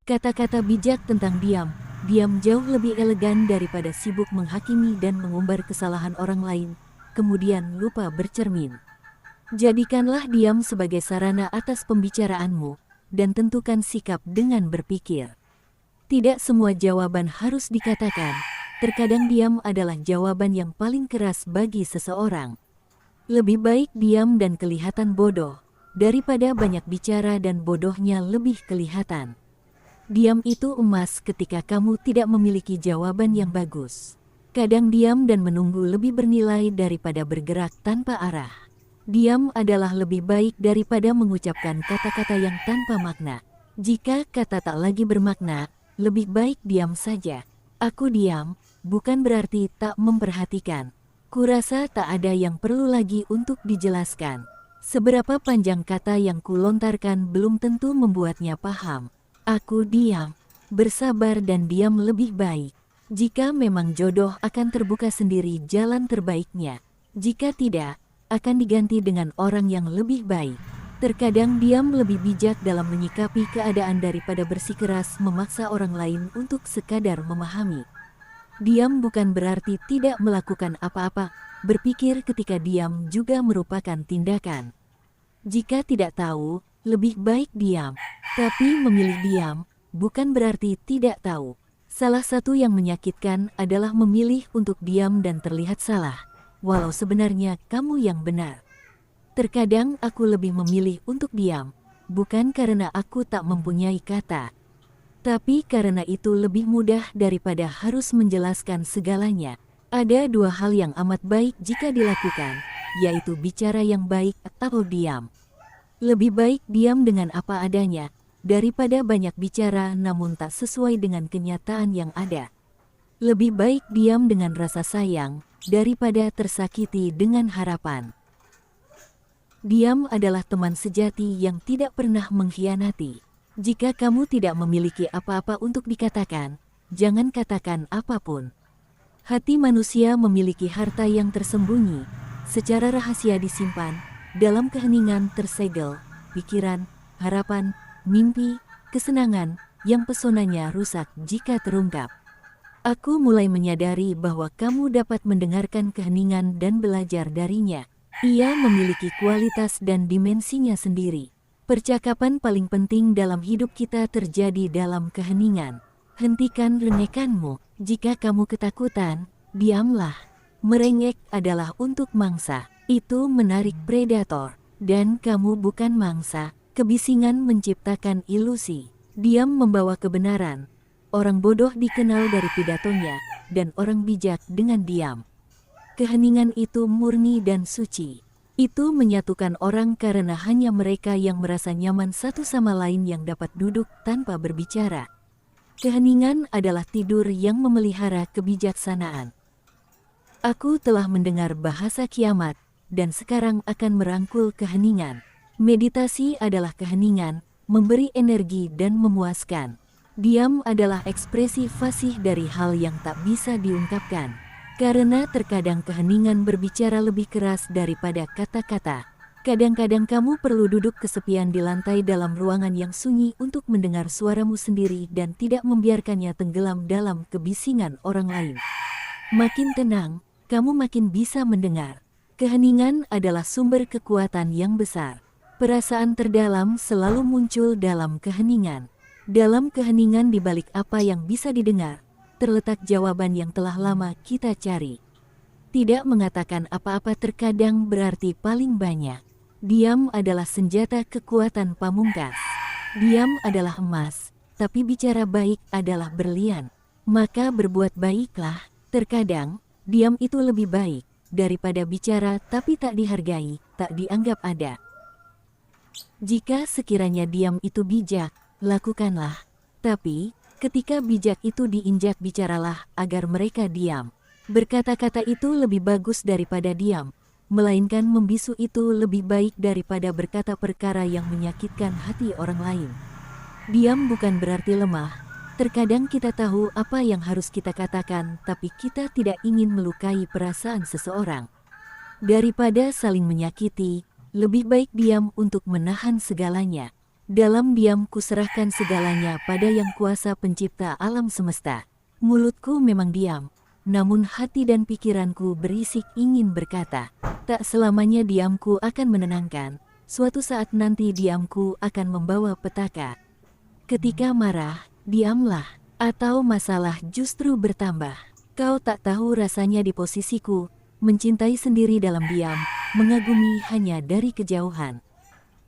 Kata-kata bijak tentang diam. Diam jauh lebih elegan daripada sibuk menghakimi dan mengumbar kesalahan orang lain, kemudian lupa bercermin. Jadikanlah diam sebagai sarana atas pembicaraanmu, dan tentukan sikap dengan berpikir. Tidak semua jawaban harus dikatakan. Terkadang diam adalah jawaban yang paling keras bagi seseorang. Lebih baik diam dan kelihatan bodoh, daripada banyak bicara dan bodohnya lebih kelihatan. Diam itu emas ketika kamu tidak memiliki jawaban yang bagus. Kadang diam dan menunggu lebih bernilai daripada bergerak tanpa arah. Diam adalah lebih baik daripada mengucapkan kata-kata yang tanpa makna. Jika kata tak lagi bermakna, lebih baik diam saja. Aku diam, bukan berarti tak memperhatikan. Kurasa tak ada yang perlu lagi untuk dijelaskan. Seberapa panjang kata yang kulontarkan belum tentu membuatnya paham. Aku diam, bersabar dan diam lebih baik. Jika memang jodoh akan terbuka sendiri jalan terbaiknya. Jika tidak, akan diganti dengan orang yang lebih baik. Terkadang diam lebih bijak dalam menyikapi keadaan daripada bersikeras memaksa orang lain untuk sekadar memahami. Diam bukan berarti tidak melakukan apa-apa. Berpikir ketika diam juga merupakan tindakan. Jika tidak tahu, lebih baik diam. Tapi memilih diam, bukan berarti tidak tahu. Salah satu yang menyakitkan adalah memilih untuk diam dan terlihat salah, walau sebenarnya kamu yang benar. Terkadang aku lebih memilih untuk diam, bukan karena aku tak mempunyai kata, tapi karena itu lebih mudah daripada harus menjelaskan segalanya. Ada dua hal yang amat baik jika dilakukan, yaitu bicara yang baik atau diam. Lebih baik diam dengan apa adanya, daripada banyak bicara namun tak sesuai dengan kenyataan yang ada. Lebih baik diam dengan rasa sayang, daripada tersakiti dengan harapan. Diam adalah teman sejati yang tidak pernah mengkhianati. Jika kamu tidak memiliki apa-apa untuk dikatakan, jangan katakan apapun. Hati manusia memiliki harta yang tersembunyi, secara rahasia disimpan, dalam keheningan tersegel, pikiran, harapan, mimpi, kesenangan, yang pesonanya rusak jika terungkap. Aku mulai menyadari bahwa kamu dapat mendengarkan keheningan dan belajar darinya. Ia memiliki kualitas dan dimensinya sendiri. Percakapan paling penting dalam hidup kita terjadi dalam keheningan. Hentikan rengekanmu. Jika kamu ketakutan, diamlah. Merengek adalah untuk mangsa. Itu menarik predator, dan kamu bukan mangsa. Kebisingan menciptakan ilusi. Diam membawa kebenaran. Orang bodoh dikenal dari pidatonya, dan orang bijak dengan diam. Keheningan itu murni dan suci. Itu menyatukan orang karena hanya mereka yang merasa nyaman satu sama lain yang dapat duduk tanpa berbicara. Keheningan adalah tidur yang memelihara kebijaksanaan. Aku telah mendengar bahasa kiamat, dan sekarang akan merangkul keheningan. Meditasi adalah keheningan, memberi energi dan memuaskan. Diam adalah ekspresi fasih dari hal yang tak bisa diungkapkan. Karena terkadang keheningan berbicara lebih keras daripada kata-kata. Kadang-kadang kamu perlu duduk kesepian di lantai dalam ruangan yang sunyi untuk mendengar suaramu sendiri dan tidak membiarkannya tenggelam dalam kebisingan orang lain. Makin tenang, kamu makin bisa mendengar. Keheningan adalah sumber kekuatan yang besar. Perasaan terdalam selalu muncul dalam keheningan. Dalam keheningan di balik apa yang bisa didengar, terletak jawaban yang telah lama kita cari. Tidak mengatakan apa-apa terkadang berarti paling banyak. Diam adalah senjata kekuatan pamungkas. Diam adalah emas, tapi bicara baik adalah berlian. Maka berbuat baiklah. Terkadang, diam itu lebih baik daripada bicara tapi tak dihargai, tak dianggap ada. Jika sekiranya diam itu bijak, lakukanlah. Tapi, ketika bijak itu diinjak bicaralah agar mereka diam. Berkata-kata itu lebih bagus daripada diam, melainkan membisu itu lebih baik daripada berkata perkara yang menyakitkan hati orang lain. Diam bukan berarti lemah. Terkadang kita tahu apa yang harus kita katakan, tapi kita tidak ingin melukai perasaan seseorang. Daripada saling menyakiti, lebih baik diam untuk menahan segalanya. Dalam diam kuserahkan segalanya pada Yang Kuasa Pencipta alam semesta. Mulutku memang diam, namun hati dan pikiranku berisik ingin berkata. Tak selamanya diamku akan menenangkan, suatu saat nanti diamku akan membawa petaka. Ketika marah, diamlah, atau masalah justru bertambah. Kau tak tahu rasanya di posisiku, mencintai sendiri dalam diam, mengagumi hanya dari kejauhan.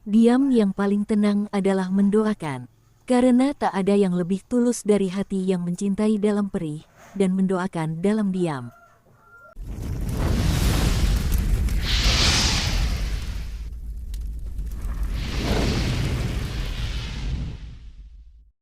Diam yang paling tenang adalah mendoakan, karena tak ada yang lebih tulus dari hati yang mencintai dalam perih dan mendoakan dalam diam.